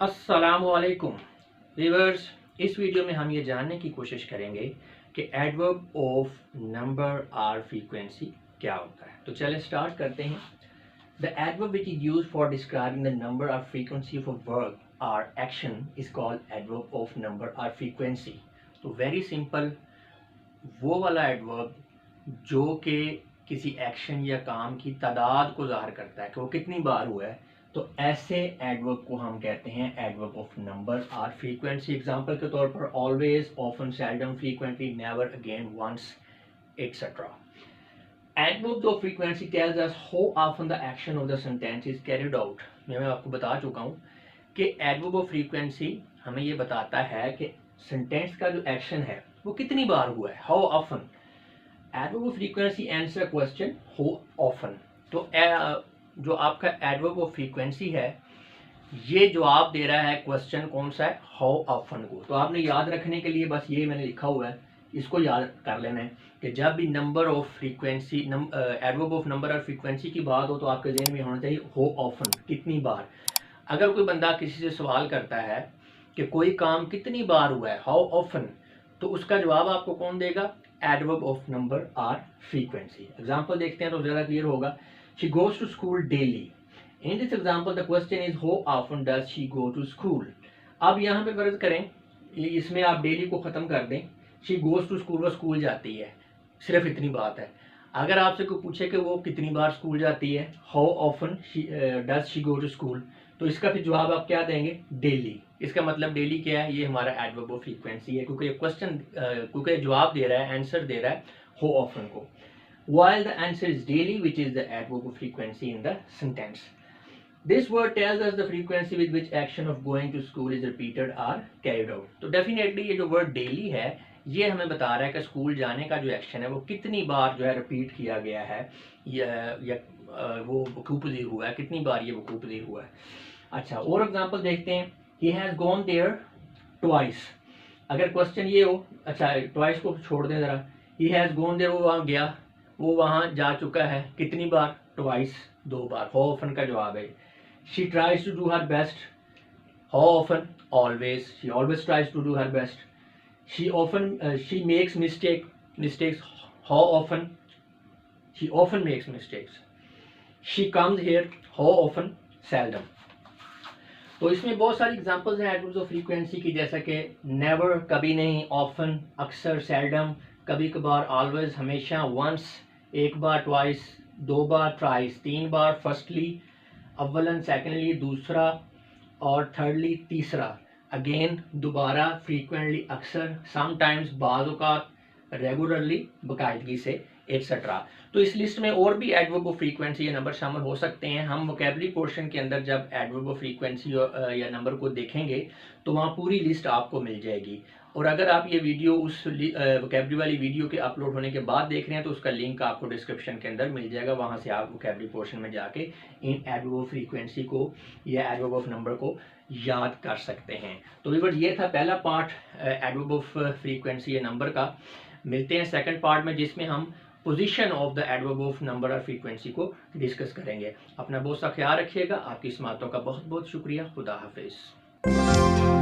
अस्सलामुअलैकुम व्यूअर्स, इस वीडियो में हम ये जानने की कोशिश करेंगे कि adverb of number or frequency क्या होता है। तो चलें स्टार्ट करते हैं। The adverb which is used for describing the number or frequency of a verb or action is called adverb of number or frequency. तो वेरी सिंपल, वो वाला एडवर्ब जो कि किसी एक्शन या काम की तादाद को ज़ाहिर करता है कि वो कितनी बार हुआ है, तो ऐसे एडवर्ब को हम कहते हैं adverb of number or frequency. Example के तौर पर always, often, seldom, frequently, never, again, once, etcetera. Adverb of frequency tells us how often the action of the sentence is carried out. मैं आपको बता चुका हूँ कि एडवर्ब ऑफ फ्रीक्वेंसी हमें ये बताता है कि सेंटेंस का जो एक्शन है वो कितनी बार हुआ है, how often. Adverb of frequency answer question how often. तो जो आपका एडवर्ब ऑफ फ्रीक्वेंसी है ये जवाब दे रहा है क्वेश्चन कौन सा है, हाउ ऑफन को। तो आपने याद रखने के लिए बस ये मैंने लिखा हुआ है, इसको याद कर लेना है कि जब भी number of frequency adverb of number और फ्रीक्वेंसी की बात हो तो आपके जहन में होना चाहिए हाउ ऑफन, कितनी बार। अगर कोई बंदा किसी से सवाल करता है कि कोई काम कितनी बार हुआ है, हाउ ऑफन, तो उसका जवाब आपको कौन देगा, adverb of number or frequency. Example देखते हैं तो ज़्यादा क्लियर होगा। She goes to school daily. In this example, the question is how often does she go to school? अब यहाँ पे फर्ज करें, इसमें आप डेली को ख़त्म कर दें, she goes to school, वो स्कूल जाती है, सिर्फ इतनी बात है। अगर आपसे कोई पूछे कि वो कितनी बार स्कूल जाती है, how often does she go to school, तो इसका फिर जवाब आप क्या देंगे, डेली। इसका मतलब डेली क्या है, ये हमारा एडवर्ब ऑफ फ्रीक्वेंसी है, क्योंकि क्वेश्चन क्योंकि जवाब दे रहा है, आंसर दे रहा है how often को, while the answer is daily, which is the adverb of frequency in the sentence. This word tells us the frequency with which action of going to school is repeated or carried out. तो definitely ये जो word daily है ये हमें बता रहा है कि स्कूल जाने का जो एक्शन है वो कितनी बार जो है रिपीट किया गया है या वो वकूपज़ीर हुआ है, कितनी बार ये वकूपज़ीर हुआ है। अच्छा, और एग्जांपल देखते हैं। He has gone there twice. अगर क्वेश्चन ये हो, अच्छा twice को छोड़ दें ज़रा, He has gone there, वो वहाँ गया, वो वहाँ जा चुका है, कितनी बार, ट्वाइस, दो बार, हाउ ऑफन का जवाब है। She tries to do her best, how often, always, she always tries to do her best. She makes mistakes, how often, she often makes mistakes. She comes here, how often, seldom. तो इसमें बहुत सारी examples हैं adverbs of frequency की, जैसा कि never, कभी नहीं, ऑफन, अक्सर, सेल्डम, कभी कभार, ऑलवेज, हमेशा, वंस, एक बार, ट्वाइस, दो बार, ट्राइस, तीन बार, फर्स्टली, अव्वलन, सेकेंडली, दूसरा, और थर्डली, तीसरा, अगेन, दोबारा, फ्रीक्वेंटली, अक्सर, समटाइम्स, बाज़ औक़ात, रेगुलरली, बाकायदगी से, एटसेट्रा। तो इस लिस्ट में और भी एडवर्ब ऑफ फ्रीक्वेंसी या नंबर शामिल हो सकते हैं। हम वोकैबुलरी पोर्शन के अंदर जब एडवर्ब ऑफ फ्रीक्वेंसी या नंबर को देखेंगे तो वहाँ पूरी लिस्ट आपको मिल जाएगी। और अगर आप ये वीडियो उस वोकैबुलरी वाली वीडियो के अपलोड होने के बाद देख रहे हैं तो उसका लिंक आपको डिस्क्रिप्शन के अंदर मिल जाएगा, वहाँ से आप वोकैबुलरी पोर्शन में जाके इन एडवर्ब ऑफ फ्रीक्वेंसी को या एडवर्ब ऑफ नंबर को याद कर सकते हैं। तो व्यूअर्स, ये था पहला पार्ट एडवर्ब ऑफ फ्रीक्वेंसी या नंबर का। मिलते हैं सेकंड पार्ट में, जिसमें हम position of the adverb of number और फ्रीक्वेंसी को डिस्कस करेंगे। अपना बहुत सा ख्याल रखिएगा। आपकी समातों का बहुत बहुत शुक्रिया। खुदा हाफिज़।